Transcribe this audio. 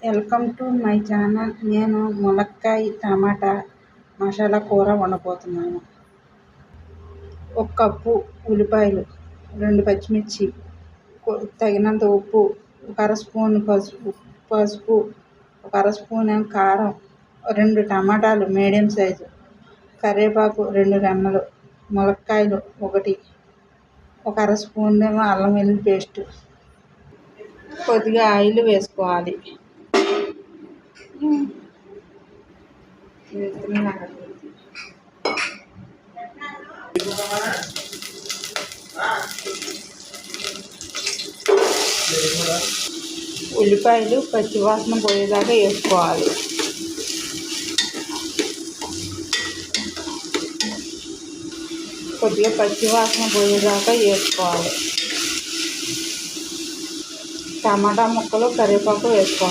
Welcome to my channel. నేను ములక్కాయ టమాటా మసాలా కూర వండబోతున్నాను. 1 కప్పు ఉల్లిపాయలు, 2 పచ్చిమిర్చి, తగినంత ఉప్పు, 1 అర స్పూన్ పసుపు, 1 అర స్పూన్ కారం, 2 టమాటాలు మీడియం సైజు, కరివేపాకు 2 రెమ్మలు, ములక్కాయలు 1, 1 అర స్పూన్ అల్లం వెల్లుల్లి పేస్ట్, కొద్దిగా ఆయిల్ వేసుకోవాలి. ఉల్లిపాయలు పచ్చివాసన పోయేదాకా వేసుకోవాలి. కొద్దిగా పచ్చివాసన పోయేదాకా వేసుకోవాలి. టమాటా ముక్కలు, కరివేపాకు వేసుకోవాలి.